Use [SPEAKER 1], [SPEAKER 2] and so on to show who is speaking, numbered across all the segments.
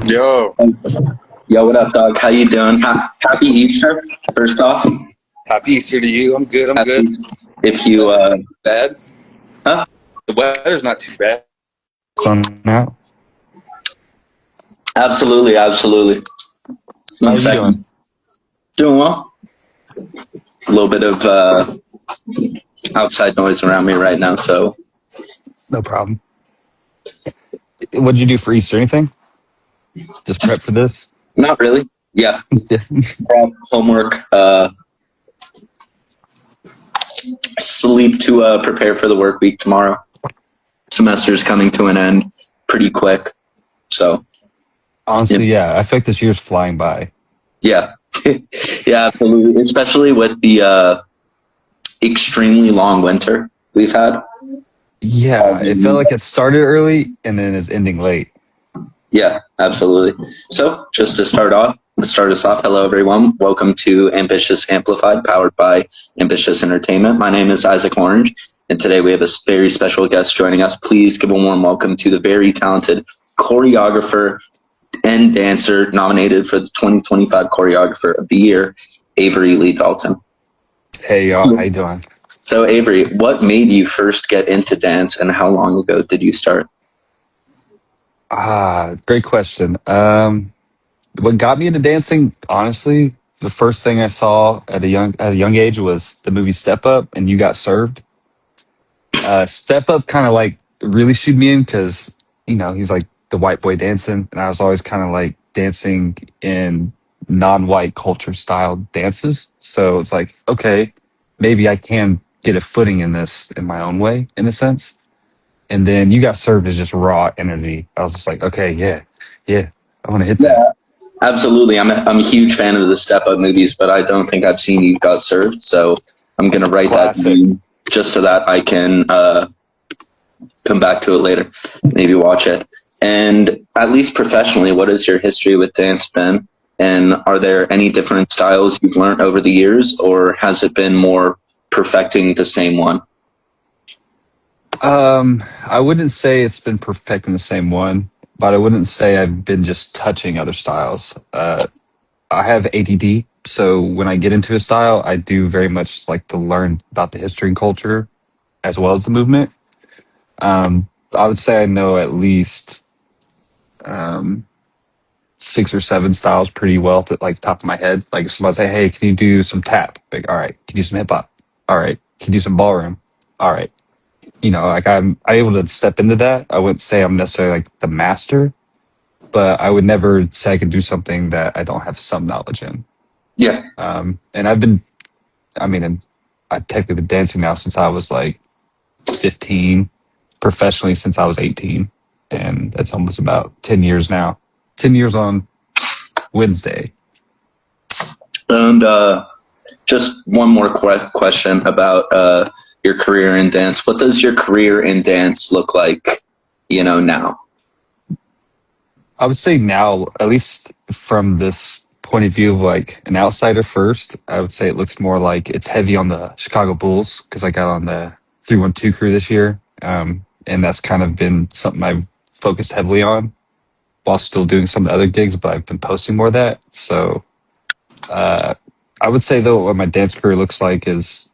[SPEAKER 1] Yo,
[SPEAKER 2] Yo, what up, dog? How you doing? Happy Easter, first off.
[SPEAKER 1] happy Easter to you. I'm good. I'm good.
[SPEAKER 2] Happy if you
[SPEAKER 1] Bad.
[SPEAKER 2] huh?
[SPEAKER 1] The weather's not too bad.
[SPEAKER 3] Sun now.
[SPEAKER 2] Absolutely, absolutely.
[SPEAKER 3] How
[SPEAKER 2] 1
[SPEAKER 3] are you
[SPEAKER 2] second.
[SPEAKER 3] doing?
[SPEAKER 2] Doing well. A little bit of outside noise around me right now, so
[SPEAKER 3] No problem. What'd you do for Easter? Anything? Just prep for this?
[SPEAKER 2] not really. Yeah,
[SPEAKER 3] Yeah.
[SPEAKER 2] homework, sleep to prepare for the work week tomorrow. Semester's coming to an end pretty quick, so
[SPEAKER 3] Honestly, yeah. I feel like this year's flying by.
[SPEAKER 2] yeah, yeah, absolutely. Especially with the extremely long winter we've had.
[SPEAKER 3] Yeah, it felt like it started early and then is ending late.
[SPEAKER 2] Yeah, absolutely. So, just to start us off, hello everyone. Welcome to Ambitious Amplified, powered by Ambitious Entertainment. My name is Isaac Orange, and today we have a very special guest joining us. Please give a warm welcome to the very talented choreographer and dancer nominated for the 2025 Choreographer of the Year, Avery Lee Dalton.
[SPEAKER 3] Hey y'all, how you doing?
[SPEAKER 2] So, Avery, what made you first get into dance, and how long ago did you start?
[SPEAKER 3] Great question. What got me into dancing, honestly, the first thing I saw at a young age was the movie Step Up and You Got Served. Step Up kind of like really shooed me in because he's like the white boy dancing, and I was always kind of like dancing in non-white culture style dances. So it's like, okay, maybe I can get a footing in this in my own way, in a sense. And then You Got Served as just raw energy. I was just like, okay, yeah, I want to hit that.
[SPEAKER 2] Absolutely. I'm a huge fan of the Step Up movies, but I don't think I've seen You Got Served. So I'm going to write that
[SPEAKER 3] Classic.
[SPEAKER 2] down just so that I can come back to it later, maybe watch it. And at least professionally, what is your history with dance been? And are there any different styles you've learned over the years, or has it been more perfecting the same one?
[SPEAKER 3] I wouldn't say it's been perfecting the same one, but I wouldn't say I've been just touching other styles. I have ADD, so when I get into a style, I do very much like to learn about the history and culture as well as the movement. I would say I know at least um, 6 or 7 styles pretty well to like top of my head. Like if somebody say, "Hey, can you do some tap?" Like, all right. Can you do some hip hop? All right. Can you do some ballroom? All right. Like I'm able to step into that. I wouldn't say I'm necessarily like the master, but I would never say I could do something that I don't have some knowledge in.
[SPEAKER 2] Yeah.
[SPEAKER 3] And I've been, I mean, and I've technically been dancing now since I was like 15, professionally since I was 18. And that's almost about 10 years now. 10 years on Wednesday.
[SPEAKER 2] And just one more question about your career in dance. What does your career in dance look like, now?
[SPEAKER 3] I would say now, at least from this point of view of like an outsider first, I would say it looks more like it's heavy on the Chicago Bulls because I got on the 312 crew this year. And that's kind of been something I've focused heavily on while still doing some of the other gigs, but I've been posting more of that. So uh, I would say though, what my dance career looks like is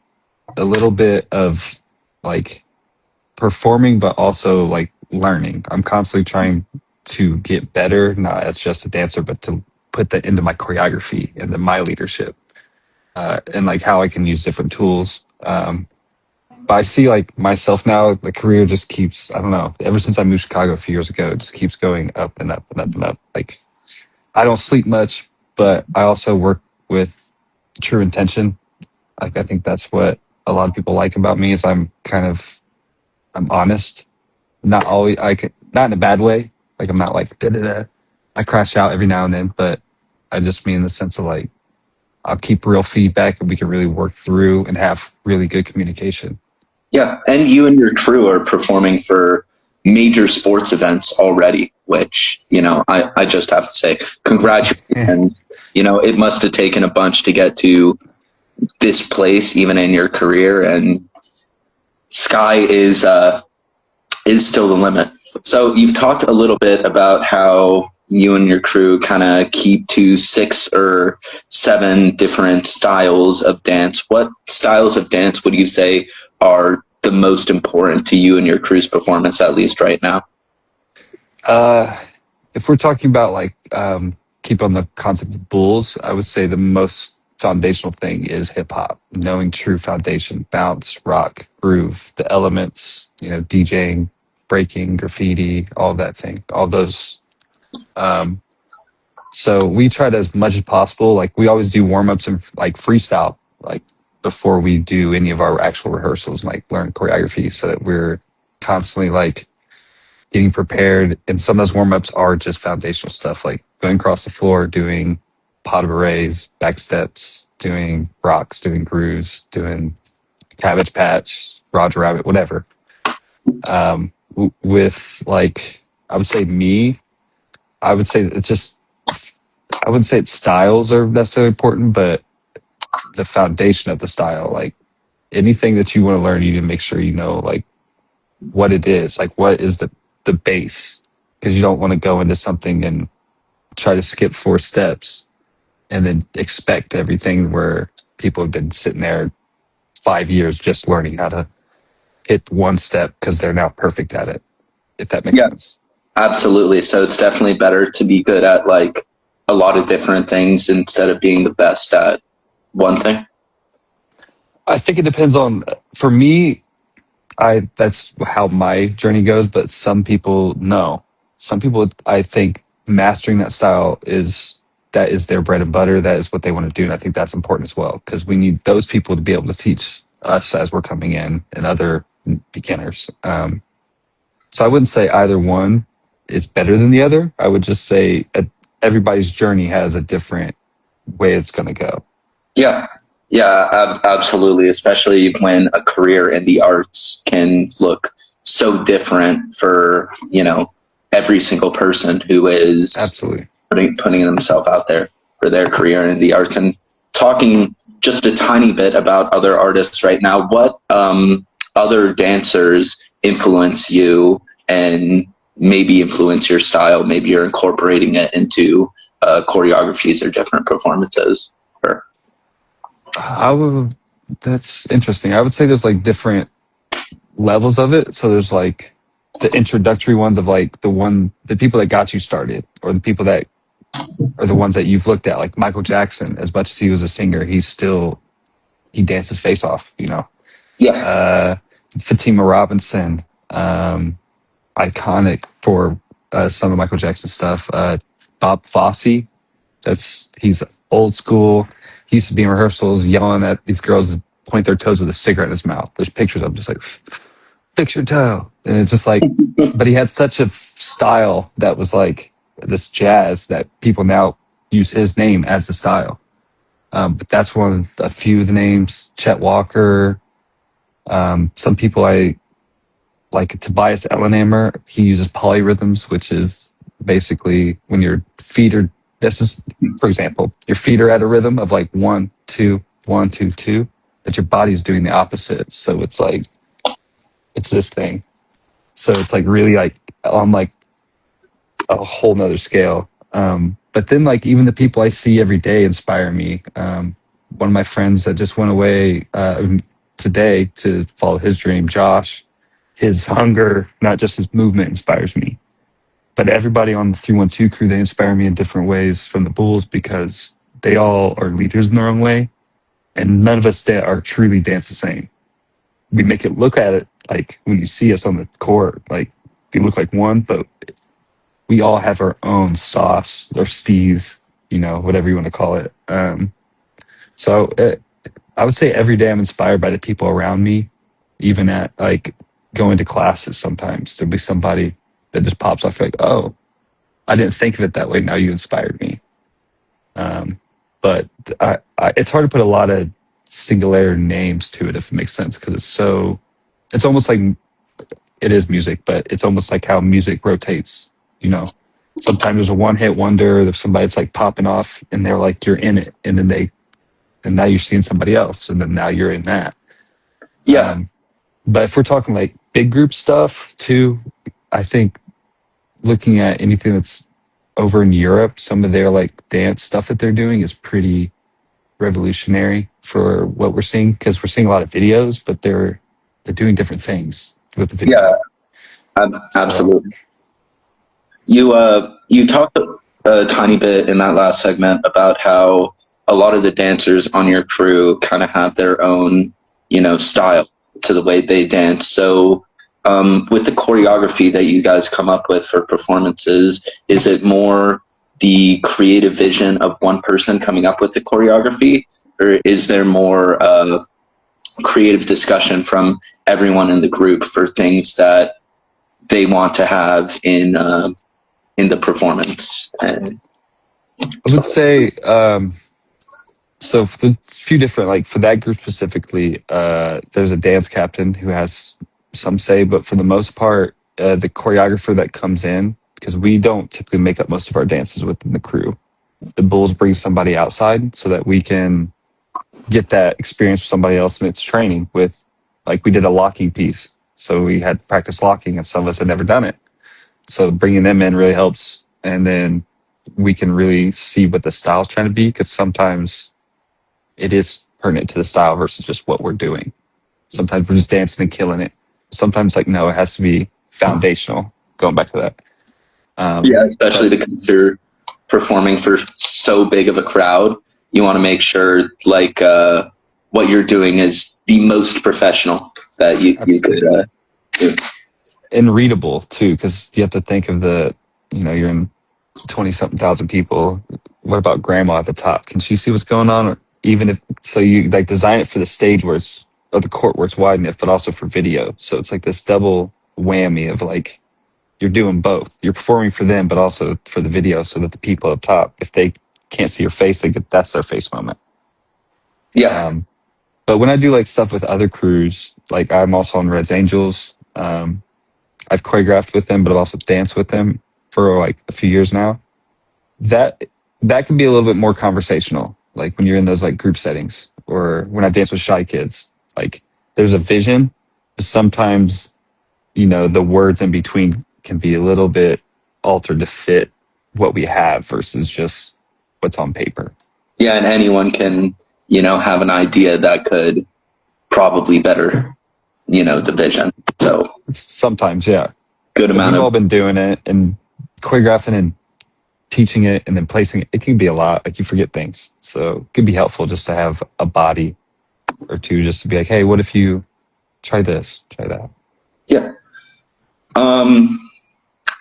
[SPEAKER 3] a little bit of like performing, but also like learning. I'm constantly trying to get better, not as just a dancer, but to put that into my choreography and then my leadership, and like how I can use different tools. But I see like myself now, the career just keeps, I don't know, ever since I moved to Chicago a few years ago, it just keeps going up and up and up and up. Like I don't sleep much, but I also work with true intention. Like I think that's what a lot of people like about me is I'm honest. Not always, not in a bad way. Like I'm not like da da da. I crash out every now and then, but I just mean in the sense of like I'll keep real feedback and we can really work through and have really good communication.
[SPEAKER 2] Yeah, and you and your crew are performing for major sports events already, which, I just have to say, congratulations. It must have taken a bunch to get to this place, even in your career, and sky is still the limit. So you've talked a little bit about how, you and your crew kind of keep to 6 or 7 different styles of dance. What styles of dance would you say are the most important to you and your crew's performance, at least right now?
[SPEAKER 3] If we're talking about like keep on the concept of bulls, I would say the most foundational thing is hip hop. Knowing true foundation, bounce, rock, groove, the elements, DJing, breaking, graffiti, all that thing, all those. Um, so we try to as much as possible. Like we always do warm ups and like freestyle, like before we do any of our actual rehearsals, and like learn choreography, so that we're constantly like getting prepared. And some of those warm ups are just foundational stuff, like going across the floor, doing pot berets, back steps, doing rocks, doing grooves, doing cabbage patch, Roger Rabbit, whatever. With like, I would say I would say it's just, I wouldn't say styles are necessarily important, but the foundation of the style, like anything that you want to learn, you need to make sure you know like what it is, like what is the base, because you don't want to go into something and try to skip 4 steps and then expect everything where people have been sitting there 5 years just learning how to hit 1 step because they're now perfect at it, if that makes sense.
[SPEAKER 2] Absolutely. So it's definitely better to be good at like a lot of different things instead of being the best at one thing.
[SPEAKER 3] I think it depends on, for me, that's how my journey goes, but some people no. Some people, I think mastering that style that is their bread and butter. That is what they want to do. And I think that's important as well, because we need those people to be able to teach us as we're coming in and other beginners. So I wouldn't say either one is better than the other. I would just say everybody's journey has a different way it's going to go.
[SPEAKER 2] Yeah. Yeah, absolutely. Especially when a career in the arts can look so different for, every single person who is
[SPEAKER 3] Absolutely
[SPEAKER 2] putting themselves out there for their career in the arts. And talking just a tiny bit about other artists right now, what other dancers influence you and maybe influence your style? Maybe you're incorporating it into choreographies or different performances.
[SPEAKER 3] That's interesting. I would say there's like different levels of it. So there's like the introductory ones of like the people that got you started, or the people that are the ones that you've looked at, like Michael Jackson. As much as he was a singer, he danced his face off,
[SPEAKER 2] Yeah.
[SPEAKER 3] Fatima Robinson, iconic for some of Michael Jackson stuff. Bob Fosse, he's old school. He used to be in rehearsals yelling at these girls and point their toes with a cigarette in his mouth. There's pictures of him just like, fix your toe. And it's just like, but he had such a style that was like this jazz that people now use his name as the style. But that's one of a few of the names. Chet Walker. Some people I like, Tobias Ellenamer. He uses polyrhythms, which is basically when your feet are, for example, your feet are at a rhythm of like 1, 2, 1, 2, 2, but your body's doing the opposite. So it's like, it's this thing. So it's like really like on like a whole nother scale. But then like even the people I see every day inspire me. One of my friends that just went away today to follow his dream, Josh, his hunger, not just his movement, inspires me. But everybody on the 312 crew, they inspire me in different ways from the Bulls, because they all are leaders in their own way. And none of us that are truly dance the same. We make it look at it like when you see us on the court, like we look like one, but we all have our own sauce or steez, whatever you want to call it. So I would say every day I'm inspired by the people around me, even at like going to classes. Sometimes there'll be somebody that just pops off like, oh, I didn't think of it that way. Now you inspired me. But it's hard to put a lot of singular names to it, if it makes sense, because it's almost like it is music, but it's almost like how music rotates. Sometimes there's a one-hit wonder. There's somebody that's like popping off, and they're like, you're in it, and then and now you're seeing somebody else, and then now you're in that.
[SPEAKER 2] Yeah.
[SPEAKER 3] But if we're talking like big group stuff too, I think looking at anything that's over in Europe, some of their like dance stuff that they're doing is pretty revolutionary for what we're seeing because we're seeing a lot of videos, but they're doing different things with the video.
[SPEAKER 2] Yeah,
[SPEAKER 3] So
[SPEAKER 2] absolutely. You talked a tiny bit in that last segment about how a lot of the dancers on your crew kind of have their own, style to the way they dance. So, with the choreography that you guys come up with for performances, is it more the creative vision of one person coming up with the choreography, or is there more creative discussion from everyone in the group for things that they want to have in the performance? And
[SPEAKER 3] I would say, so for the few different, like for that group specifically, there's a dance captain who has some say, but for the most part, the choreographer that comes in, because we don't typically make up most of our dances within the crew. The Bulls bring somebody outside so that we can get that experience with somebody else, and it's training with, like we did a locking piece. So we had practice locking, and some of us had never done it. So bringing them in really helps. And then we can really see what the style's trying to be because sometimes it is pertinent to the style versus just what we're doing. Sometimes we're just dancing and killing it. Sometimes, like, no, it has to be foundational. Going back to that.
[SPEAKER 2] yeah, especially
[SPEAKER 3] But
[SPEAKER 2] because you're performing for so big of a crowd, you want to make sure what you're doing is the most professional that you could
[SPEAKER 3] absolutely.
[SPEAKER 2] do.
[SPEAKER 3] And readable too, because you have to think of you're in 20 something thousand people. What about grandma at the top? Can she see what's going on? Or even if so, you like design it for the stage where it's or the court where it's wide enough, but also for video. So it's like this double whammy of like you're doing both. You're performing for them, but also for the video, so that the people up top, if they can't see your face, that's their face moment.
[SPEAKER 2] Yeah,
[SPEAKER 3] Um, but when I do like stuff with other crews, like I'm also on Reds Angels. I've choreographed with them, but I've also danced with them for like a few years now. That that can be a little bit more conversational, like when you're in those like group settings, or when I dance with shy kids. Like there's a vision. Sometimes the words in between can be a little bit altered to fit what we have versus just what's on paper.
[SPEAKER 2] yeah, and anyone can have an idea that could probably better the vision. So
[SPEAKER 3] Sometimes, yeah.
[SPEAKER 2] good
[SPEAKER 3] But
[SPEAKER 2] amount
[SPEAKER 3] we've
[SPEAKER 2] of
[SPEAKER 3] all been doing it and choreographing and teaching it and then placing it. It can be a lot. Like you forget things. So it could be helpful just to have a body or two just to be like, hey, what if you try this, try that?
[SPEAKER 2] yeah. Um,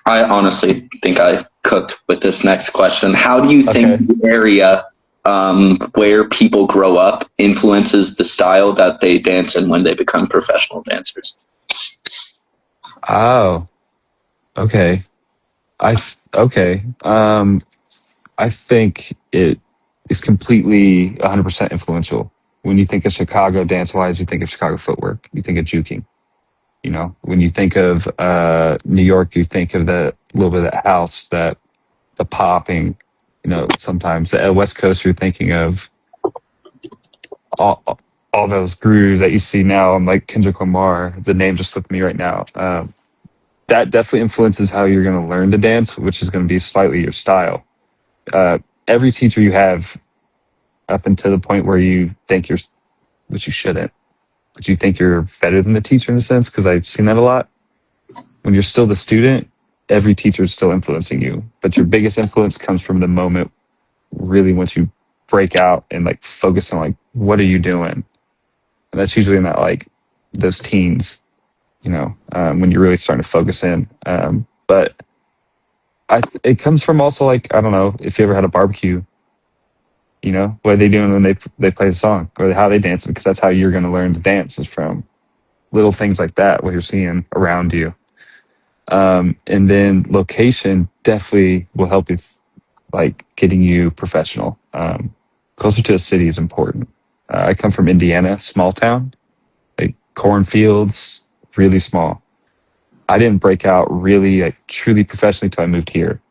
[SPEAKER 2] I honestly think I cooked with this next question. How do you think
[SPEAKER 3] Okay.
[SPEAKER 2] the area where people grow up influences the style that they dance in when they become professional dancers?
[SPEAKER 3] Oh, okay. Okay. I think it is completely 100% influential. When you think of Chicago dance wise, you think of Chicago footwork, you think of juking. When you think of New York, you think of the little bit of that house, that the popping. Sometimes at West Coast, you're thinking of all, all those grooves that you see now. I'm like Kendrick Lamar. The name just slipped me right now. That definitely influences how you're going to learn to dance, which is going to be slightly your style. Uh, every teacher you have up until the point where you think which you shouldn't, but you think you're better than the teacher in a sense, because I've seen that a lot. When you're still the student, every teacher is still influencing you, but your biggest influence comes from the moment, really, once you break out and like focus on like, what are you doing? And that's usually in that like those teens, when you're really starting to focus in. But it comes from also like, I don't know if you ever had a barbecue. What are they doing when they play the song, or how they dance? Because that's how you're going to learn to dance, is from little things like that, what you're seeing around you. And then location definitely will help you, like getting you professional. Closer to a city is important. I come from Indiana, small town, like cornfields, really small. I didn't break out really like truly professionally till I moved here.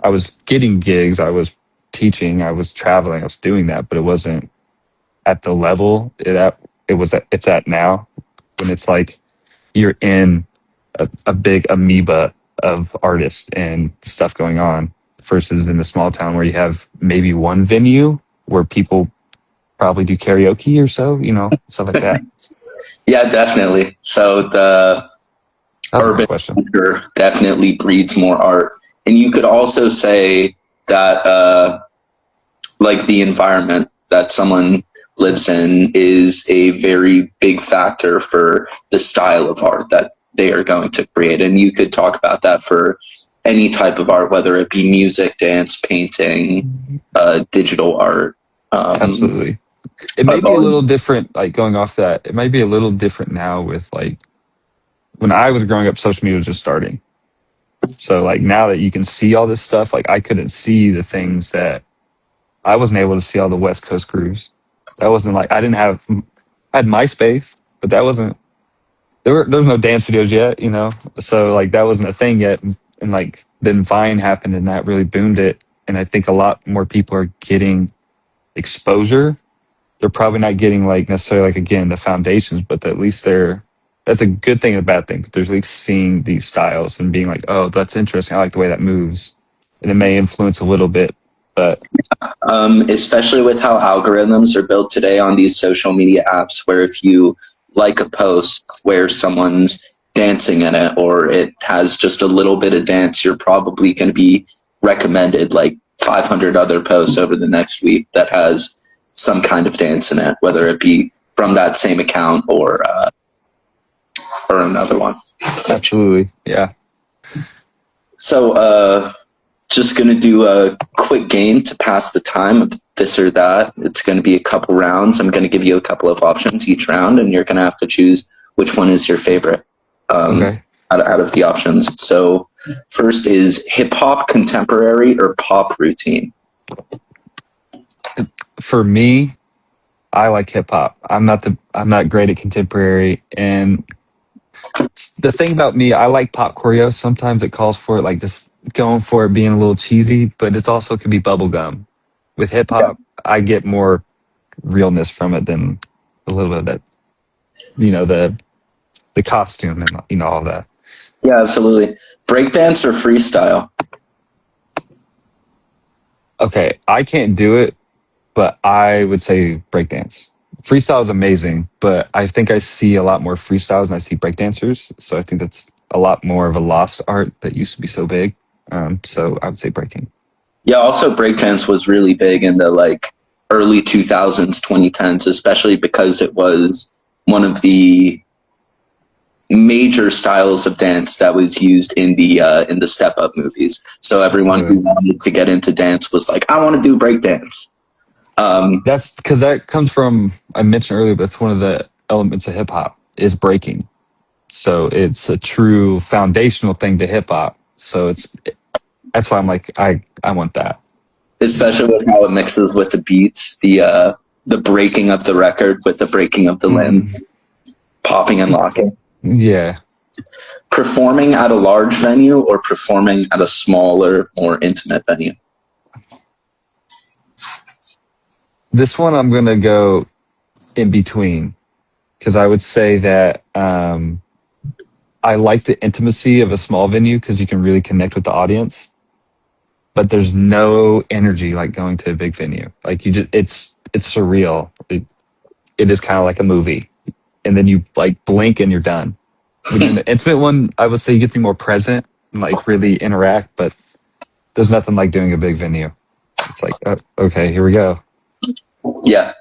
[SPEAKER 3] I was getting gigs, I was teaching, I was traveling, I was doing that, but it wasn't at the level it's at now, when it's like you're in a big amoeba of artists and stuff going on. versus in a small town where you have maybe one venue where people probably do karaoke or so, stuff like that.
[SPEAKER 2] Yeah, definitely. So the
[SPEAKER 3] That was a
[SPEAKER 2] urban
[SPEAKER 3] good question.
[SPEAKER 2] culture definitely breeds more art. And you could also say that like the environment that someone lives in is a very big factor for the style of art that they are going to create. And you could talk about that for any type of art, whether it be music, dance, painting, digital art.
[SPEAKER 3] Absolutely. It may be a little different, like going off that, it might be a little different now with like when I was growing up, social media was just starting. So like now that you can see all this stuff, like I couldn't see the things that I wasn't able to see all the West Coast crews. That wasn't like I had MySpace, but that wasn't there was no dance videos yet. So like that wasn't a thing yet. And like then Vine happened and that really boomed it. And I think a lot more people are getting exposure. They're probably not getting like necessarily like again the foundations, but at least that's a good thing and a bad thing. But there's at least seeing these styles and being like, oh, that's interesting. I like the way that moves. And it may influence a little bit, but
[SPEAKER 2] especially with how algorithms are built today on these social media apps, where if you like a post where someone's dancing in it or it has just a little bit of dance, you're probably going to be recommended like 500 other posts over the next week that has some kind of dance in it, whether it be from that same account or another one.
[SPEAKER 3] absolutely. Yeah.
[SPEAKER 2] So just going to do a quick game to pass the time of this or that. It's going to be a couple rounds. I'm going to give you a couple of options each round, and you're going to have to choose which one is your favorite
[SPEAKER 3] Okay.
[SPEAKER 2] out of the options. So first is hip-hop, contemporary, or pop routine?
[SPEAKER 3] For me, I like hip hop. I'm not great at contemporary. And the thing about me, I like pop choreo. Sometimes it calls for it, like just going for it being a little cheesy, but it's also could be bubblegum. With hip hop, I get more realness from it than a little bit of that, the costume and all that.
[SPEAKER 2] Yeah, absolutely. Breakdance or freestyle?
[SPEAKER 3] Okay, I can't do it, but I would say breakdance. Freestyle is amazing, but I think I see a lot more freestyles than I see breakdancers. So I think that's a lot more of a lost art that used to be so big. So I would say breaking.
[SPEAKER 2] Yeah, also breakdance was really big in the like early 2000s, 2010s, especially because it was one of the major styles of dance that was used in the Step Up movies. So everyone who wanted to get into dance was like, I want to do breakdance.
[SPEAKER 3] That's because that comes from, I mentioned earlier, but that's one of the elements of hip hop is breaking. So it's a true foundational thing to hip hop. So that's why I'm like, I want that.
[SPEAKER 2] Especially with how it mixes with the beats, the breaking of the record with the breaking of the limb, popping and locking.
[SPEAKER 3] Yeah.
[SPEAKER 2] Performing at a large venue or performing at a smaller, more intimate venue?
[SPEAKER 3] This one I'm going to go in between because I would say that I like the intimacy of a small venue because you can really connect with the audience, but there's no energy like going to a big venue. Like it's surreal. It is kind of like a movie, and then you like blink and you're done. When you're in the intimate one, I would say you get to be more present and like really interact, but there's nothing like doing a big venue. It's like, okay, here we go.
[SPEAKER 2] Yeah.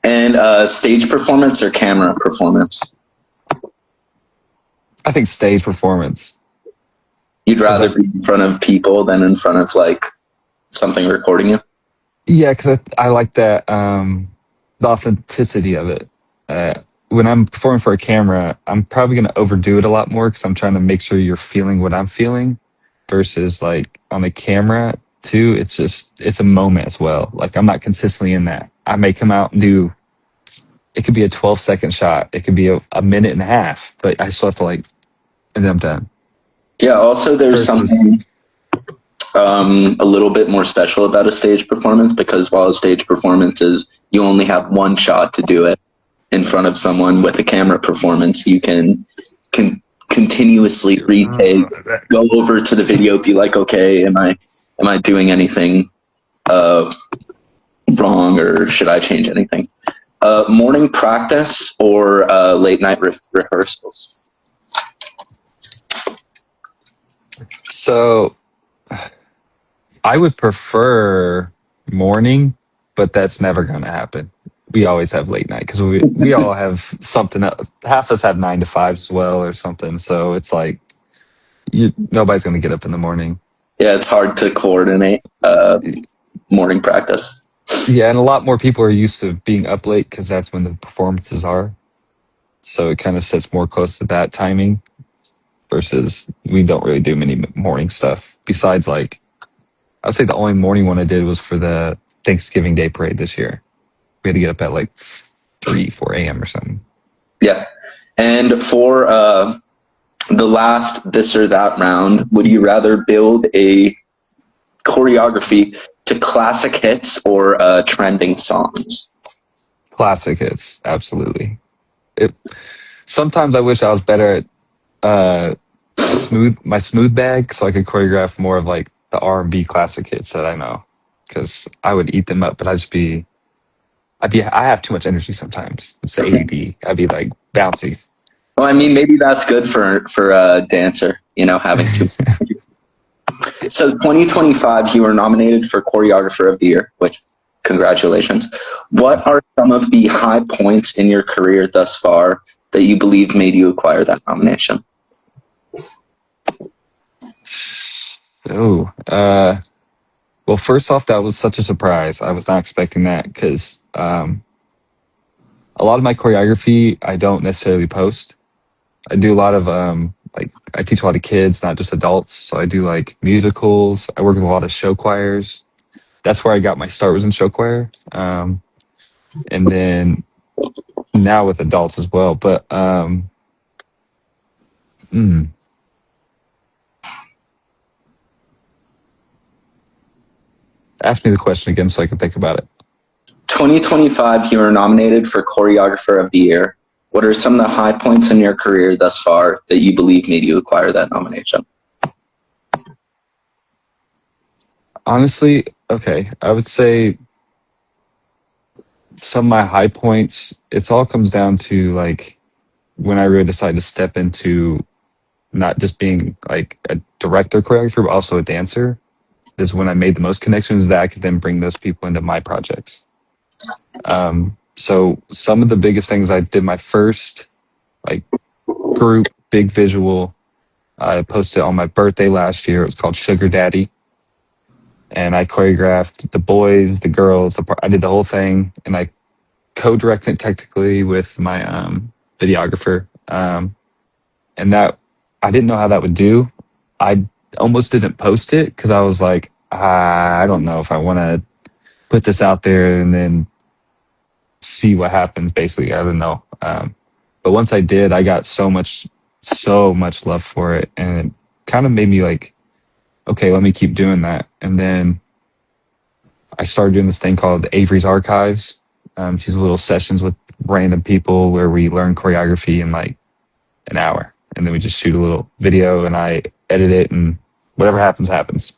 [SPEAKER 2] And stage performance or camera performance?
[SPEAKER 3] I think stage performance.
[SPEAKER 2] You'd rather be in front of people than in front of like something recording you?
[SPEAKER 3] Yeah, because I like that the authenticity of it. When I'm performing for a camera, I'm probably going to overdo it a lot more because I'm trying to make sure you're feeling what I'm feeling versus like on a camera too. It's a moment as well. Like I'm not consistently in that. I may come out and do, it could be a 12-second shot. It could be a minute and a half, but I still have to like, and then I'm done.
[SPEAKER 2] Yeah. Also, there's something a little bit more special about a stage performance because while a stage performance is you only have one shot to do it in front of someone, with a camera performance, you can continuously retake, go over to the video, be like, okay, am I am I doing anything wrong, or should I change anything? Morning practice or late night rehearsals?
[SPEAKER 3] So I would prefer morning, but that's never going to happen. We always have late night because we all have something else. Half of us have 9 to 5 as well or something. So it's like nobody's going to get up in the morning.
[SPEAKER 2] Yeah, it's hard to coordinate morning practice.
[SPEAKER 3] Yeah, and a lot more people are used to being up late because that's when the performances are. So it kind of sits more close to that timing versus we don't really do many morning stuff. Besides, like, I'd say the only morning one I did was for the Thanksgiving Day parade this year. We had to get up at like 3, 4 a.m. or something.
[SPEAKER 2] Yeah. And for the last this or that round, would you rather build a choreography to classic hits or trending songs?
[SPEAKER 3] Classic hits, absolutely. Sometimes I wish I was better at my smooth bag, so I could choreograph more of like the R&B classic hits that I know, because I would eat them up, but I have too much energy sometimes. It's the ADD. I'd be like bouncy.
[SPEAKER 2] Well, I mean, maybe that's good for a dancer, having to. So 2025, you were nominated for Choreographer of the Year, which, congratulations. What are some of the high points in your career thus far that you believe made you acquire that nomination?
[SPEAKER 3] Well, first off, that was such a surprise. I was not expecting that because a lot of my choreography I don't necessarily post. I do a lot of like I teach a lot of kids, not just adults. So I do like musicals. I work with a lot of show choirs. That's where I got my start, was in show choir, and then now with adults as well. But ask me the question again so I can think about it.
[SPEAKER 2] 2025, you were nominated for Choreographer of the Year. What are some of the high points in your career thus far that you believe made you acquire that nomination?
[SPEAKER 3] Honestly, okay, I would say some of my high points, it's all comes down to like when I really decided to step into not just being like a director choreographer, but also a dancer, is when I made the most connections that I could then bring those people into my projects. So some of the biggest things, I did my first like group big visual. I posted on my birthday last year. It was called Sugar Daddy. And I choreographed the boys, the girls. I did the whole thing, and I co-directed it technically with my videographer. And that I didn't know how that would do. I almost didn't post it because I was like, I don't know if I want to put this out there and then see what happens. Basically, I don't know. But once I did, I got so much love for it, and it kind of made me like, okay, let me keep doing that. And then I started doing this thing called Avery's Archives. She's little sessions with random people where we learn choreography in like an hour, and then we just shoot a little video and I edit it, and whatever happens, happens.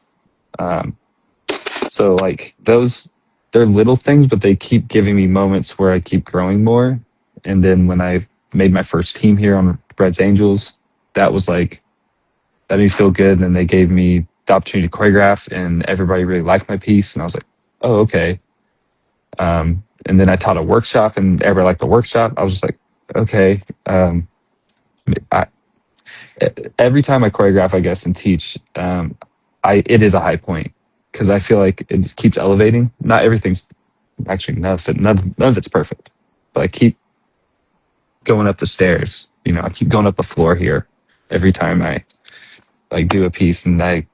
[SPEAKER 3] So like they're little things, but they keep giving me moments where I keep growing more. And then when I made my first team here on Reds Angels, that was like, that made me feel good. And they gave me the opportunity to choreograph, and everybody really liked my piece. And I was like, oh, okay. And then I taught a workshop, and everybody liked the workshop. I was just like, okay. Every time I choreograph, I guess, and teach, it is a high point because I feel like it keeps elevating. Not everything's actually none of it's perfect, but I keep going up the stairs. I keep going up the floor here every time I like do a piece, and I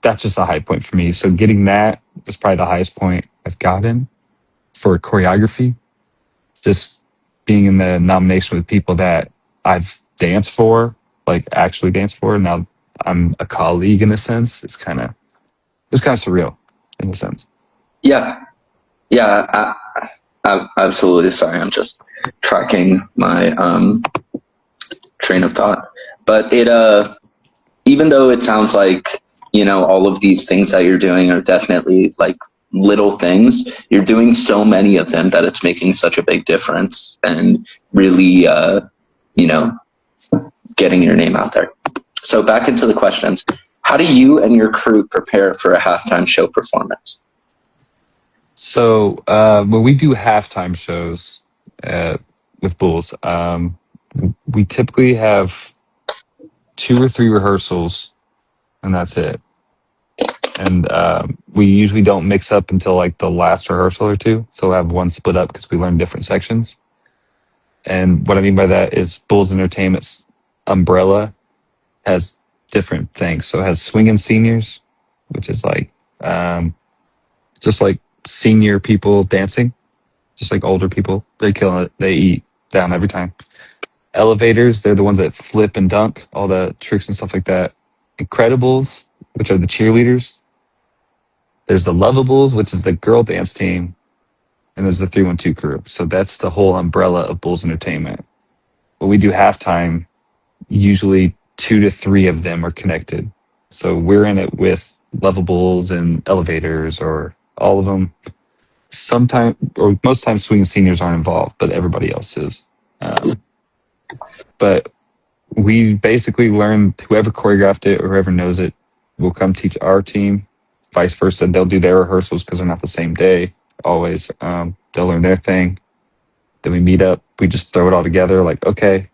[SPEAKER 3] that's just a high point for me. So getting that was probably the highest point I've gotten for choreography. Just being in the nomination with people that I've danced for, like actually danced for. Now I'm a colleague in a sense. It's kind of surreal in a sense.
[SPEAKER 2] Yeah. I'm absolutely sorry. I'm just tracking my train of thought. But it even though it sounds like all of these things that you're doing are definitely like little things. You're doing so many of them that it's making such a big difference and really, getting your name out there. So back into the questions. How do you and your crew prepare for a halftime show performance?
[SPEAKER 3] So when we do halftime shows with Bulls, we typically have 2 or 3 rehearsals, and that's it. And we usually don't mix up until like the last rehearsal or two. So we'll have one split up because we learn different sections. And what I mean by that is Bulls Entertainment's umbrella has different things. So it has swinging seniors, which is like just like senior people dancing, just like older people. They kill it. They eat down every time. Elevators, they're the ones that flip and dunk, all the tricks and stuff like that. Incredibles, which are the cheerleaders. There's the Lovables, which is the girl dance team. And there's the 312 crew. So that's the whole umbrella of Bulls Entertainment. When we do halftime, usually 2 to 3 of them are connected. So we're in it with Lovables and Elevators or all of them. Sometimes, or most times, swing seniors aren't involved, but everybody else is. But we basically learn whoever choreographed it or whoever knows it will come teach our team. Vice versa, they'll do their rehearsals because they're not the same day. Always, they'll learn their thing. Then we meet up. We just throw it all together. Like, okay,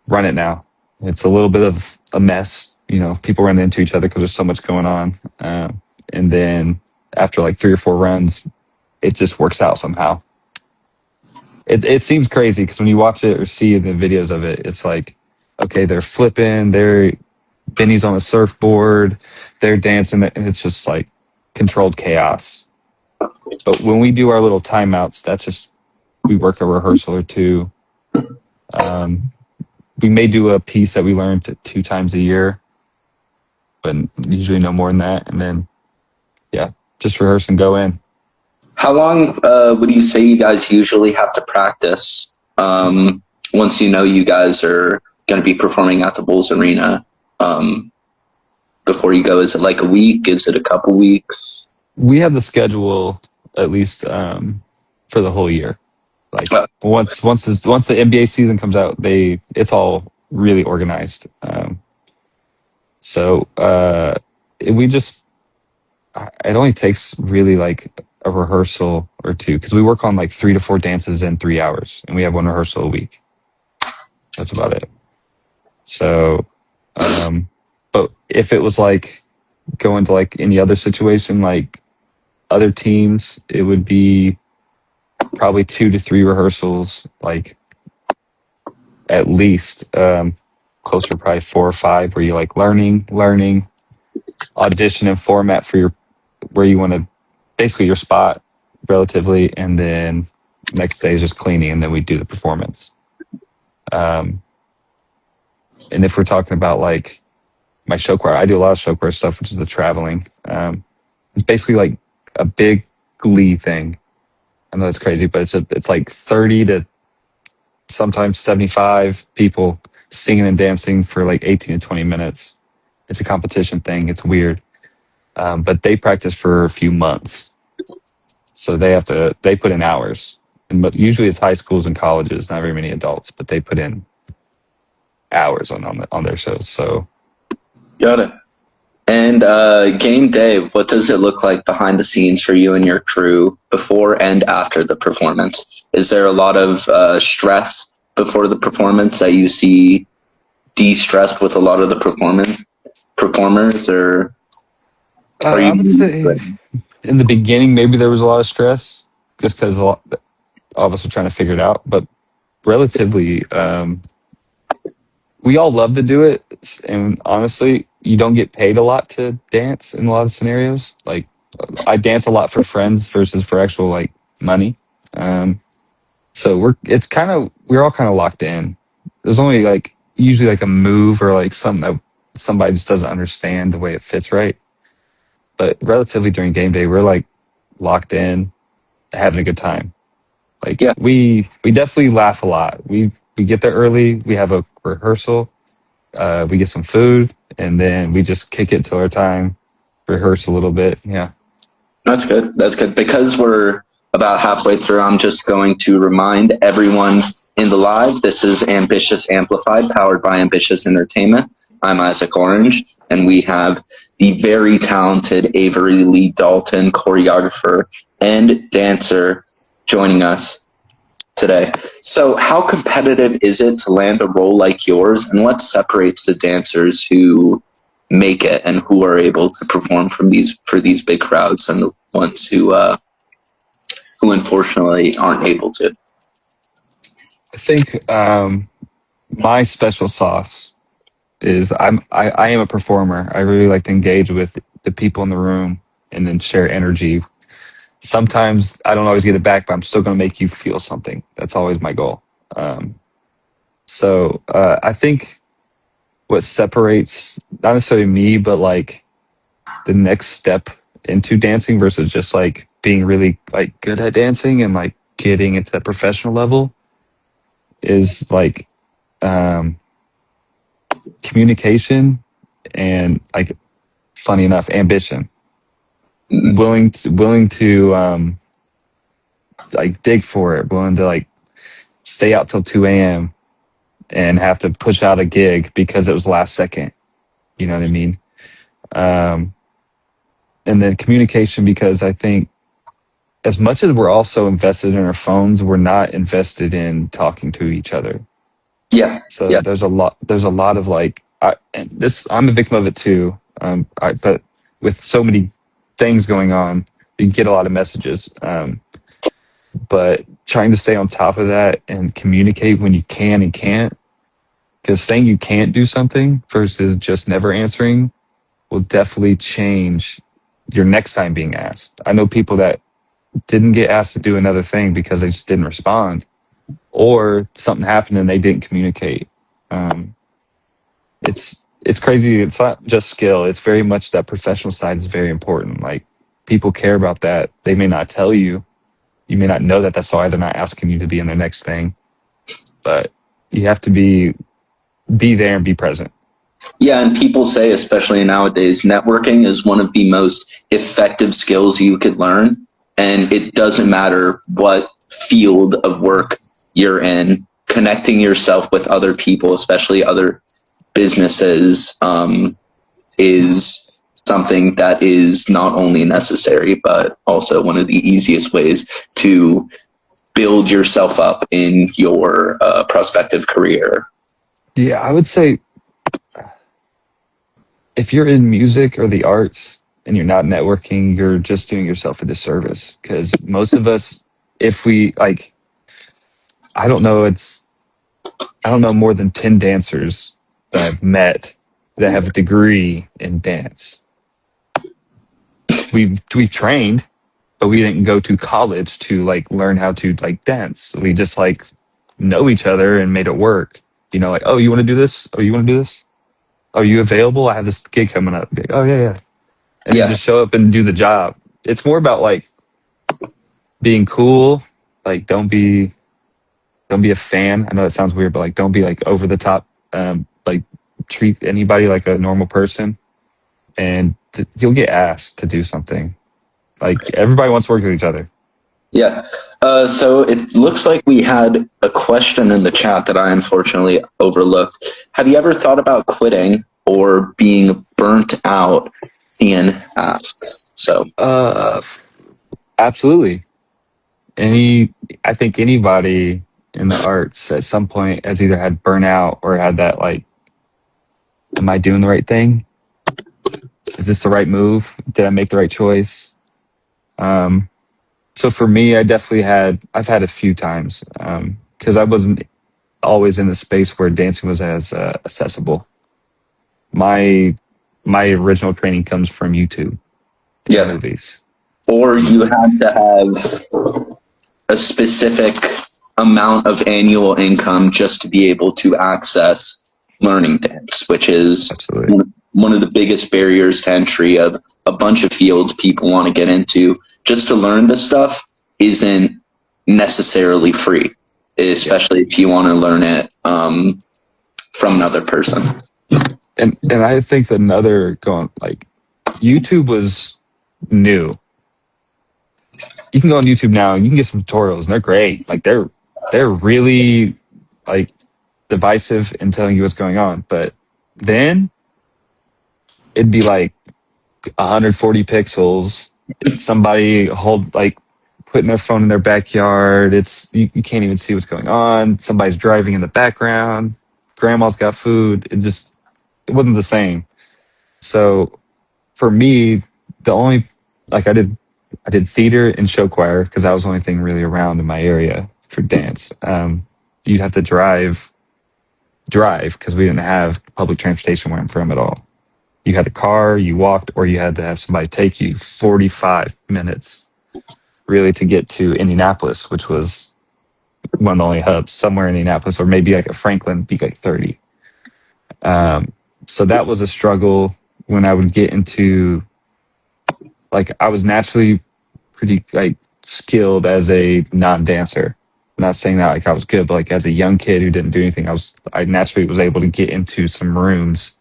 [SPEAKER 3] run it now. It's a little bit of a mess. People run into each other because there's so much going on. And then after like 3 or 4 runs, it just works out somehow. It seems crazy because when you watch it or see the videos of it, it's like, okay, they're flipping, Benny's on a surfboard, they're dancing, and it's just like controlled chaos. But when we do our little timeouts, that's just, we work a rehearsal or 2. We may do a piece that we learned 2 times a year, but usually no more than that. And then, yeah, just rehearse and go in.
[SPEAKER 2] How long would you say you guys usually have to practice once you guys are going to be performing at the Bulls Arena before you go? Is it like a week? Is it a couple weeks?
[SPEAKER 3] We have the schedule at least for the whole year. Like once the NBA season comes out, it's all really organized. So it only takes really like a rehearsal or 2 because we work on like 3 to 4 dances in 3 hours, and we have 1 rehearsal a week. That's about it. So, but if it was like going to like any other situation, like other teams, it would be probably 2 to 3 rehearsals, like at least closer to probably 4 or 5, where you're like learning, audition and format for where you want to, basically your spot relatively, and then next day is just cleaning, and then we do the performance. And if we're talking about like my show choir, I do a lot of show choir stuff, which is the traveling. It's basically like a big glee thing. I know it's crazy, but it's like 30 to sometimes 75 people singing and dancing for like 18 to 20 minutes. It's a competition thing. It's weird. But they practice for a few months. So they put in hours. But usually it's high schools and colleges, not very many adults, but they put in hours on their shows. So
[SPEAKER 2] got it. And game day, what does it look like behind the scenes for you and your crew before and after the performance? Is there a lot of stress before the performance that you see de-stressed with a lot of the performers, or
[SPEAKER 3] I would say in the beginning, maybe there was a lot of stress just because all of us were trying to figure it out. But relatively, we all love to do it. And honestly, you don't get paid a lot to dance in a lot of scenarios. Like I dance a lot for friends versus for actual like money. So we're all kind of locked in. There's only like usually like a move or like something that somebody just doesn't understand the way it fits right. But relatively during game day, we're like locked in, having a good time. Like we definitely laugh a lot. We get there early. We have a rehearsal. We get some food, and then we just kick it till our time. rehearse a little bit. Yeah.
[SPEAKER 2] That's good. That's good. Because we're about halfway through, I'm just going to remind everyone in the live, this is Ambitious Amplified, powered by Ambitious Entertainment. I'm Isaac Orange, and we have the very talented Avery Lee Dalton, choreographer and dancer, joining us today. So how competitive is it to land a role like yours, and what separates the dancers who make it and who are able to perform for these big crowds and the ones who unfortunately aren't able to?
[SPEAKER 3] I think my special sauce is I am a performer. I really like to engage with the people in the room and then share energy. Sometimes I don't always get it back, but I'm still going to make you feel something. That's always my goal. I think what separates not necessarily me, but like the next step into dancing versus just like being really like good at dancing and like getting into that professional level is like communication and like funny enough ambition, willing to like dig for it, willing to like stay out till 2 a.m. and have to push out a gig because it was last second. You know what I mean? And then communication, because I think as much as we're also invested in our phones, we're not invested in talking to each other.
[SPEAKER 2] Yeah.
[SPEAKER 3] So
[SPEAKER 2] Yeah.
[SPEAKER 3] there's a lot of like, I'm a victim of it too. But with so many things going on, you get a lot of messages. But trying to stay on top of that and communicate when you can and can't, because saying you can't do something versus just never answering will definitely change your next time being asked. I know people that didn't get asked to do another thing because they just didn't respond, or something happened and they didn't communicate. It's crazy. It's not just skill. It's very much that professional side is very important. Like, people care about that. They may not tell you. You may not know that. That's why they're not asking you to be in the next thing. But you have to be there and be present.
[SPEAKER 2] Yeah, and people say, especially nowadays, networking is one of the most effective skills you could learn. And it doesn't matter what field of work you're in, connecting yourself with other people, especially other businesses, is something that is not only necessary, but also one of the easiest ways to build yourself up in your prospective career.
[SPEAKER 3] Yeah, I would say if you're in music or the arts and you're not networking, you're just doing yourself a disservice. Because most of us, if we like, I don't know more than 10 dancers that I've met that have a degree in dance. We've trained, but we didn't go to college to like learn how to like dance. We just like know each other and made it work. You know, like, oh, you want to do this? Oh, you want to do this? Are you available? I have this gig coming up. Like, oh yeah. And
[SPEAKER 2] Yeah.
[SPEAKER 3] you just show up and do the job. It's more about like being cool. Like, don't be a fan. I know that sounds weird, but like, don't be like over the top. Like, treat anybody like a normal person, and you'll get asked to do something. Like, everybody wants to work with each other.
[SPEAKER 2] Yeah. So it looks like we had a question in the chat that I unfortunately overlooked. Have you ever thought about quitting or being burnt out? Ian asks. So.
[SPEAKER 3] Absolutely. I think anybody in the arts at some point has either had burnout or had that like, am I doing the right thing? Is this the right move? Did I make the right choice? So for me, I've had a few times, because I wasn't always in a space where dancing was as accessible. My original training comes from YouTube.
[SPEAKER 2] Yeah.
[SPEAKER 3] Movies.
[SPEAKER 2] Or you had to have a specific amount of annual income just to be able to access learning dance, which is
[SPEAKER 3] Absolutely.
[SPEAKER 2] one of the biggest barriers to entry of a bunch of fields people want to get into. Just to learn this stuff isn't necessarily free, especially if you want to learn it from another person.
[SPEAKER 3] And I think that another going like YouTube was new. You can go on YouTube now and you can get some tutorials and they're great. Like they're really like divisive in telling you what's going on. But then it'd be like 140 pixels. Somebody putting their phone in their backyard. You can't even see what's going on. Somebody's driving in the background. Grandma's got food. It wasn't the same. So for me, the only I did theater and show choir because that was the only thing really around in my area for dance. You'd have to drive because we didn't have public transportation where I'm from at all. You had a car, you walked, or you had to have somebody take you 45 minutes really to get to Indianapolis, which was one of the only hubs somewhere in Indianapolis, or maybe like at Franklin, be like 30. So that was a struggle when I would get into, like, I was naturally pretty like skilled as a non-dancer. I'm not saying that like I was good, but like as a young kid who didn't do anything, I naturally was able to get into some rooms,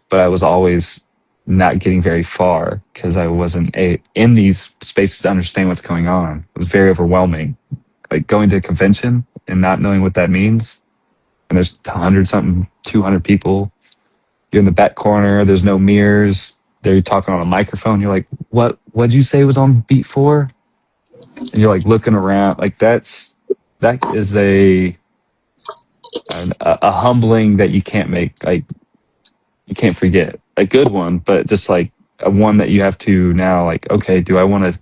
[SPEAKER 3] but I was always not getting very far because I wasn't in these spaces to understand what's going on. It was very overwhelming. Like going to a convention and not knowing what that means. And there's 200 people. You're in the back corner. There's no mirrors. They're talking on a microphone. You're like, what'd you say was on beat 4? And you're like looking around. Like that is a humbling that you can't make, like you can't forget. A good one, but just like a one that you have to now, like, okay, do I want to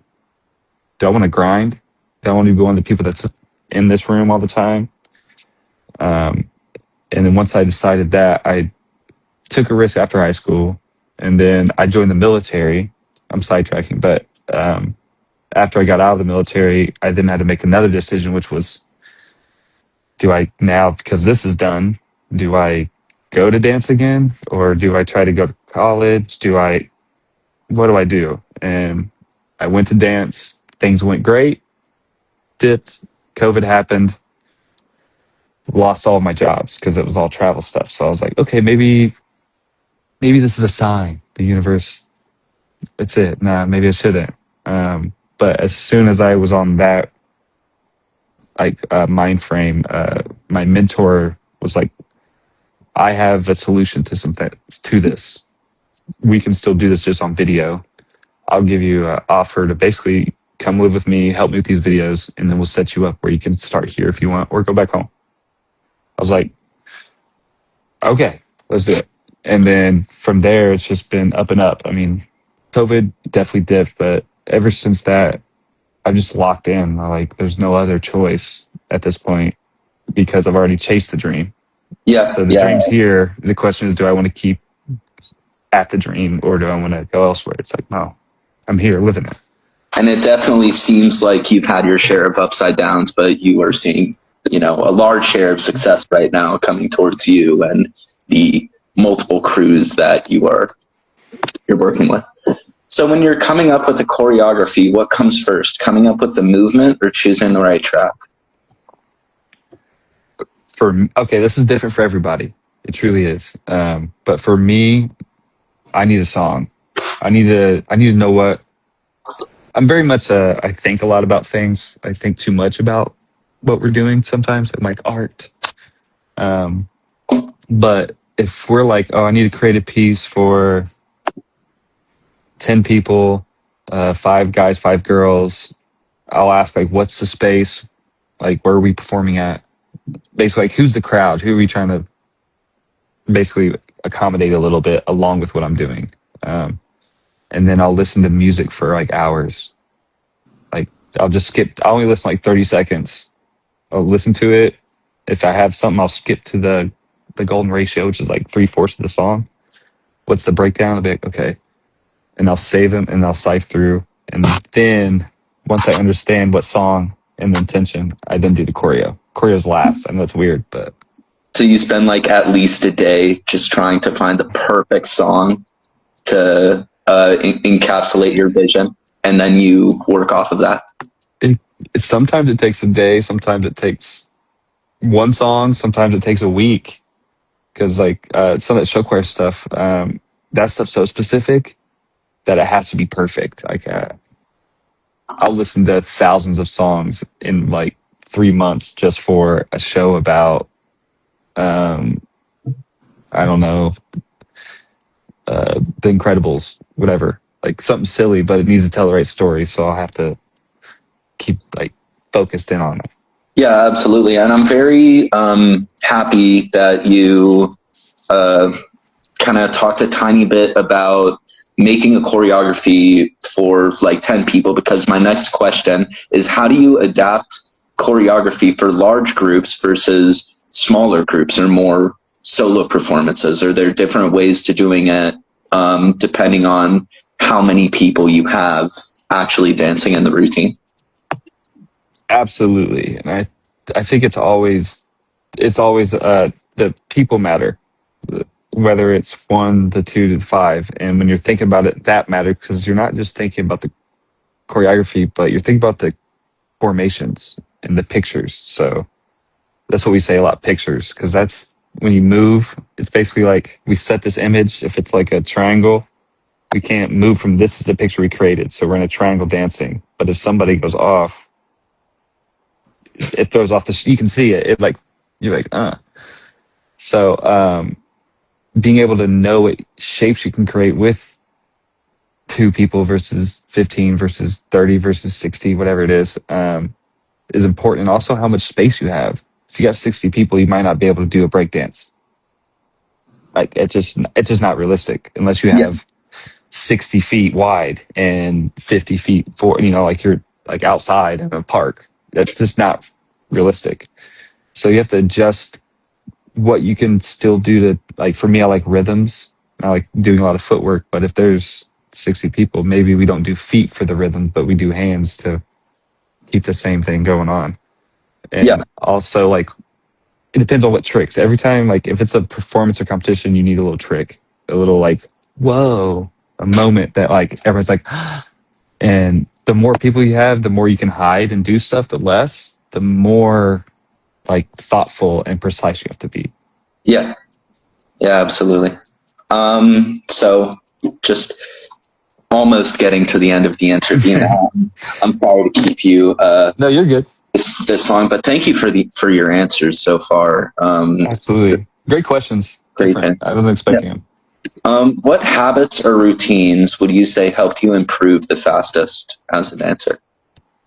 [SPEAKER 3] grind? Do I want to be one of the people that's in this room all the time? And then once I decided that, I took a risk after high school, and then I joined the military. I'm sidetracking, but after I got out of the military, I then had to make another decision, which was, do I now, because this is done, do I go to dance again, or do I try to go to college? What do I do? And I went to dance. Things went great. Dipped. COVID happened. Lost all of my jobs because it was all travel stuff. So I was like, okay, maybe this is a sign. The universe, it's it. Nah, maybe I shouldn't. But as soon as I was on that mind frame, my mentor was like, I have a solution to this. We can still do this just on video. I'll give you an offer to basically come live with me, help me with these videos, and then we'll set you up where you can start here if you want, or go back home. I was like, okay, let's do it. And then from there, it's just been up and up. I mean, COVID definitely dipped, but ever since that, I've just locked in. There's no other choice at this point because I've already chased the dream.
[SPEAKER 2] Yeah.
[SPEAKER 3] So the dream's here. The question is, do I want to keep at the dream or do I want to go elsewhere? It's like, no, I'm here living it.
[SPEAKER 2] And it definitely seems like you've had your share of upside downs, but you are seeing, a large share of success right now coming towards you and the multiple crews that you're working with. So when you're coming up with a choreography, what comes first? Coming up with the movement or choosing the right track?
[SPEAKER 3] This is different for everybody. It truly is. But for me, I need a song. I need to know what. I'm very much I think a lot about things. I think too much about what we're doing sometimes, like art. But if we're like, I need to create a piece for 10 people, 5 guys, 5 girls, I'll ask like, what's the space? Like, where are we performing at? Basically, like, who's the crowd? Who are we trying to basically accommodate a little bit along with what I'm doing? And then I'll listen to music for like hours. Like I'll only listen like 30 seconds. I'll listen to it. If I have something, I'll skip to the golden ratio, which is like 3/4 of the song. What's the breakdown? I'll be like, okay. And I'll save them and I'll sift through. And then once I understand what song and the intention, I then do the choreo. Choreo's last. I know it's weird, but.
[SPEAKER 2] So you spend like at least a day just trying to find the perfect song to encapsulate your vision, and then you work off of that.
[SPEAKER 3] Sometimes it takes a day. Sometimes it takes one song. Sometimes it takes a week. Because like some of that show choir stuff, that stuff's so specific. that it has to be perfect. Like I'll listen to thousands of songs in like 3 months just for a show about um, I don't know, The Incredibles, whatever. Like something silly, but it needs to tell the right story. So I'll have to keep like focused in on it.
[SPEAKER 2] Yeah, absolutely. And I'm very happy that you kind of talked a tiny bit about making a choreography for like 10 people, because my next question is, how do you adapt choreography for large groups versus smaller groups or more solo performances? Are there different ways to doing it depending on how many people you have actually dancing in the routine?
[SPEAKER 3] Absolutely, and I think it's always the people matter, whether it's 1 to 2 to 5, and when you're thinking about it, that matters because you're not just thinking about the choreography, but you're thinking about the formations and the pictures. So that's what we say a lot, pictures, because that's when you move. It's basically like we set this image. If it's like a triangle, we can't move from this is the picture we created. So we're in a triangle dancing. But if somebody goes off, it throws off the. You can see it. It like you're like So being able to know what shapes you can create with 2 people versus 15 versus 30 versus 60, whatever it is important. And also how much space you have. If you got 60 people, you might not be able to do a break dance. Like it's just not realistic unless you have 60 feet wide and 50 feet for, like you're like outside in a park. That's just not realistic. So you have to adjust what you can still do to, like, for me, I like rhythms. I like doing a lot of footwork, but if there's 60 people, maybe we don't do feet for the rhythm, but we do hands to keep the same thing going on. And
[SPEAKER 2] Yeah.
[SPEAKER 3] also, like, it depends on what tricks. Every time, like, if it's a performance or competition, you need a little trick, a little, like, whoa, a moment that, like, everyone's like, and the more people you have, the more you can hide and do stuff, the more, like, thoughtful and precise you have to be.
[SPEAKER 2] Yeah. Yeah, absolutely. So just almost getting to the end of the interview now. I'm sorry to keep you
[SPEAKER 3] No, you're good.
[SPEAKER 2] this long, but thank you for your answers so far.
[SPEAKER 3] Absolutely. Great questions.
[SPEAKER 2] Great.
[SPEAKER 3] Different. I wasn't expecting them.
[SPEAKER 2] What habits or routines would you say helped you improve the fastest as a dancer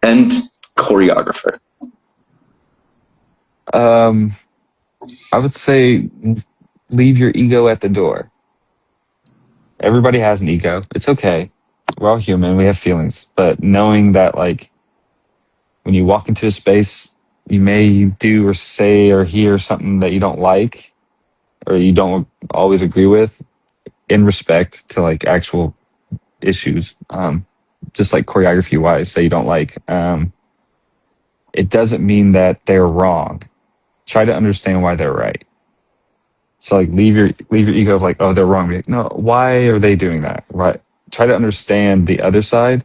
[SPEAKER 2] and choreographer?
[SPEAKER 3] I would say leave your ego at the door. Everybody has an ego. It's okay. We're all human. We have feelings. But knowing that, like, when you walk into a space, you may do or say or hear something that you don't like or you don't always agree with, in respect to, like, actual issues, just like choreography wise, that you don't like. It doesn't mean that they're wrong. Try to understand why they're right. So, like, leave your ego of, like, oh, they're wrong. Be like, no, why are they doing that? Right. Try to understand the other side,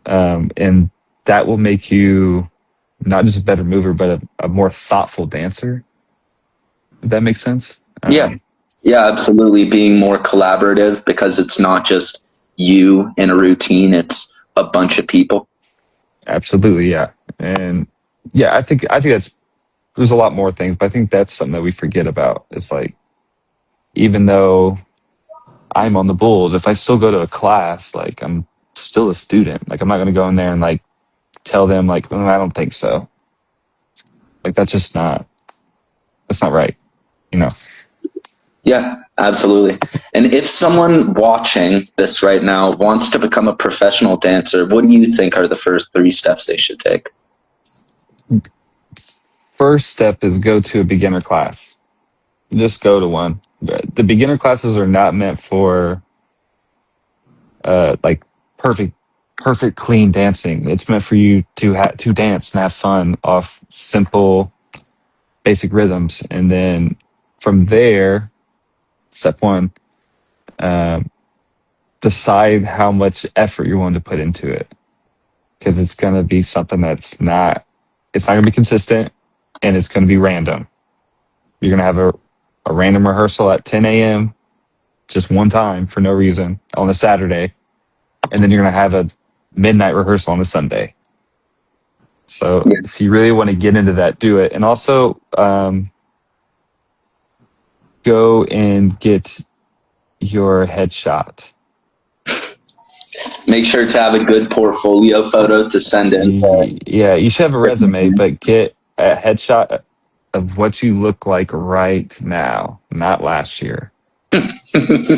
[SPEAKER 3] and that will make you not just a better mover, but a more thoughtful dancer. If that makes sense.
[SPEAKER 2] Yeah. Yeah, absolutely. Being more collaborative, because it's not just you in a routine, it's a bunch of people.
[SPEAKER 3] Absolutely, yeah. And yeah, I think that's, there's a lot more things, but I think that's something that we forget about. It's like, even though I'm on the Bulls, if I still go to a class, like, I'm still a student. Like, I'm not going to go in there and, like, tell them, like, oh, I don't think so. Like, that's not right. You know?
[SPEAKER 2] Yeah, absolutely. And if someone watching this right now wants to become a professional dancer, what do you think are the first 3 steps they should take?
[SPEAKER 3] First step is go to a beginner class. Just go to one. The beginner classes are not meant for like perfect clean dancing. It's meant for you to dance and have fun off simple basic rhythms, and then from there, step one, decide how much effort you're willing to put into it, because it's going to be something it's not going to be consistent, and it's going to be random. You're going to have a random rehearsal at 10 a.m. just one time for no reason on a Saturday, and then you're going to have a midnight rehearsal on a Sunday. So
[SPEAKER 2] Yeah.
[SPEAKER 3] if you really want to get into that, do it. And also go and get your headshot.
[SPEAKER 2] Make sure to have a good portfolio photo to send in.
[SPEAKER 3] Yeah, you should have a resume, but get a headshot of what you look like right now, not last year.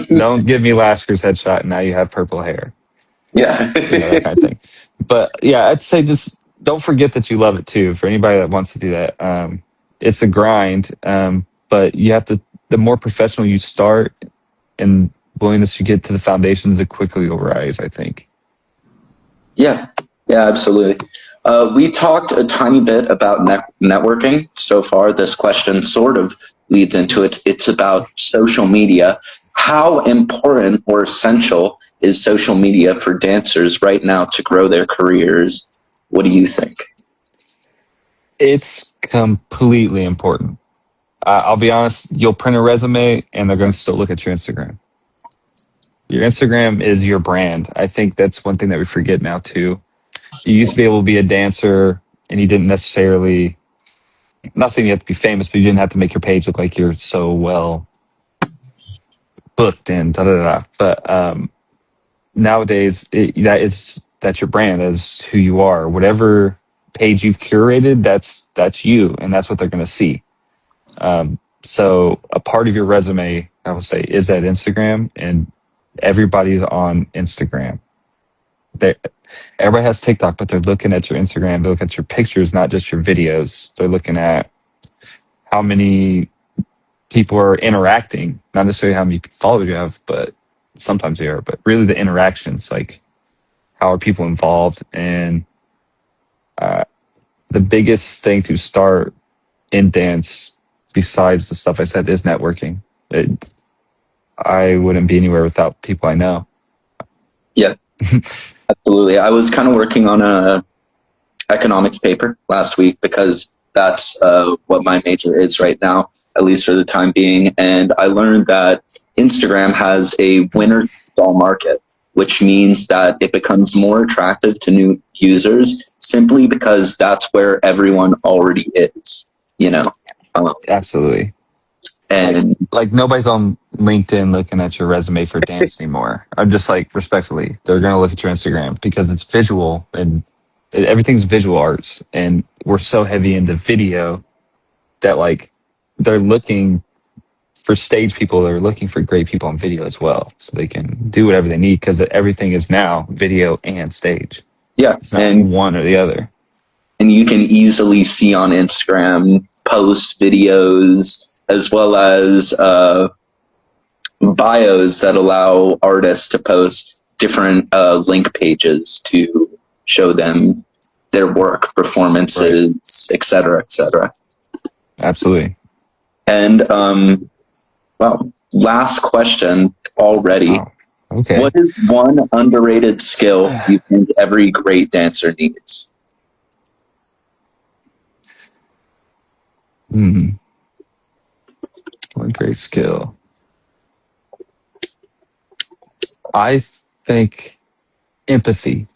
[SPEAKER 3] Don't give me last year's headshot and now you have purple hair.
[SPEAKER 2] Yeah.
[SPEAKER 3] That kind of thing. But yeah, I'd say just don't forget that you love it too. For anybody that wants to do that, it's a grind, but you have to. The more professional you start, and willingness you get to the foundations, the quicker you'll rise. I think.
[SPEAKER 2] Yeah, absolutely. We talked a tiny bit about networking so far. This question sort of leads into it. It's about social media. How important or essential is social media for dancers right now to grow their careers? What do you think?
[SPEAKER 3] It's completely important. I'll be honest, you'll print a resume and they're going to still look at your Instagram. Your Instagram is your brand. I think that's one thing that we forget now too. You used to be able to be a dancer and you didn't necessarily, not saying you have to be famous, but you didn't have to make your page look like you're so well booked and da da da. But nowadays, that's your brand, as who you are. Whatever page you've curated, that's you, and that's what they're going to see. So a part of your resume, I would say, is that Instagram, and everybody's on Instagram. Everybody has TikTok, but they're looking at your Instagram. They look at your pictures, not just your videos. They're looking at how many people are interacting, not necessarily how many followers you have, but sometimes they are. But really, the interactions, like how are people involved, and the biggest thing to start in dance, besides the stuff I said, is networking. I wouldn't be anywhere without people I know.
[SPEAKER 2] Yeah, absolutely. I was kind of working on a economics paper last week because that's what my major is right now, at least for the time being. And I learned that Instagram has a winner-take-all market, which means that it becomes more attractive to new users simply because that's where everyone already is, you know?
[SPEAKER 3] Absolutely.
[SPEAKER 2] And
[SPEAKER 3] like nobody's on LinkedIn looking at your resume for dance anymore. I'm just like, respectfully, they're going to look at your Instagram because it's visual and everything's visual arts. And we're so heavy into video that like they're looking for stage people. They're looking for great people on video as well. So they can do whatever they need because everything is now video and stage.
[SPEAKER 2] yeah,
[SPEAKER 3] It's not one or the other.
[SPEAKER 2] And you can easily see on Instagram posts, videos, as well as bios that allow artists to post different link pages to show them their work, performances, right, et cetera, et cetera.
[SPEAKER 3] Absolutely.
[SPEAKER 2] And well, last question already.
[SPEAKER 3] Oh, okay.
[SPEAKER 2] What is one underrated skill you think every great dancer needs?
[SPEAKER 3] One great skill. I think empathy.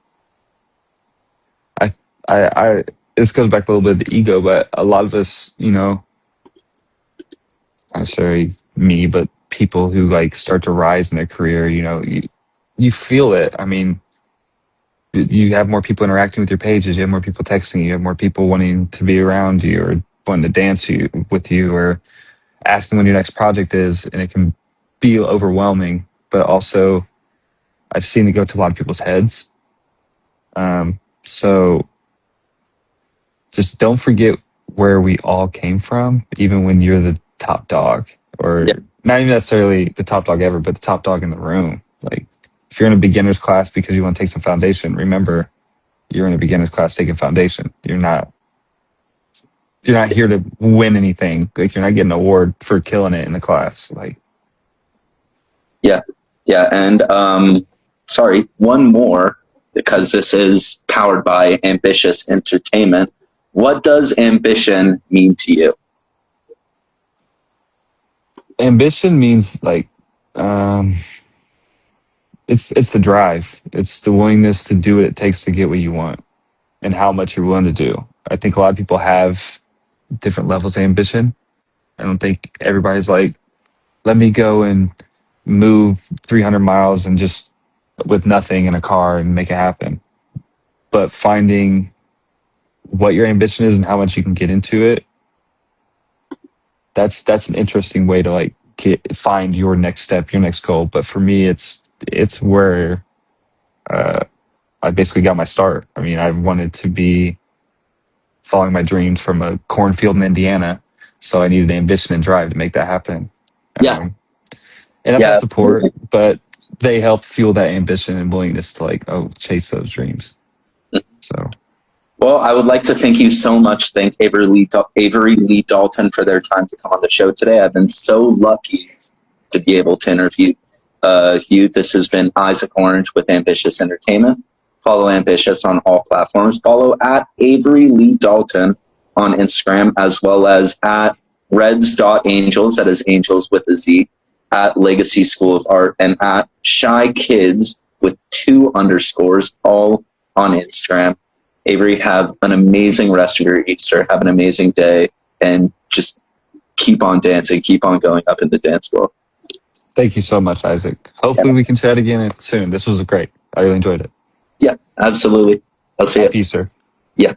[SPEAKER 3] I this goes back a little bit to the ego, but a lot of us, you know, not necessarily me, but people who like start to rise in their career, you know, you feel it. I mean, you have more people interacting with your pages, you have more people texting you have more people wanting to be around you or wanting to dance with you or asking when your next project is, and it can be overwhelming, but also I've seen it go to a lot of people's heads. So just don't forget where we all came from, even when you're the top dog, or not even necessarily the top dog ever, but the top dog in the room. Like if you're in a beginner's class because you want to take some foundation, remember you're in a beginner's class taking foundation. You're not here to win anything. Like you're not getting an award for killing it in the class. Like,
[SPEAKER 2] yeah. And sorry, one more, because this is powered by Ambitious Entertainment. What does ambition mean to you?
[SPEAKER 3] Ambition means like Um, it's the drive. It's the willingness to do what it takes to get what you want, and how much you're willing to do. I think a lot of people have different levels of ambition. I don't think everybody's like, let me go and move 300 miles and just with nothing in a car and make it happen. But finding what your ambition is and how much you can get into it, that's an interesting way to like find your next step, your next goal. But for me, it's where I basically got my start. I mean, I wanted to be following my dreams from a cornfield in Indiana, so I needed ambition and drive to make that happen.
[SPEAKER 2] Yeah.
[SPEAKER 3] And I've
[SPEAKER 2] Yeah.
[SPEAKER 3] had support, but they help fuel that ambition and willingness to like, chase those dreams. So,
[SPEAKER 2] Well, I would like to thank you so much. Thank Avery Lee Dalton for their time to come on the show today. I've been so lucky to be able to interview you. This has been Isaac Orange with Ambitious Entertainment. Follow Ambitious on all platforms. Follow at Avery Lee Dalton on Instagram, as well as at reds.angels, that is angels with a Z, at Legacy School of Art, and at Shy Kids with 2 underscores, all on Instagram. Avery, have an amazing rest of your Easter. Have an amazing day, and just keep on dancing, keep on going up in the dance world.
[SPEAKER 3] thank you so much, Isaac. Hopefully, we can chat again soon. This was great. I really enjoyed it.
[SPEAKER 2] Yeah, absolutely. I'll see you.
[SPEAKER 3] Happy Easter.
[SPEAKER 2] Yeah.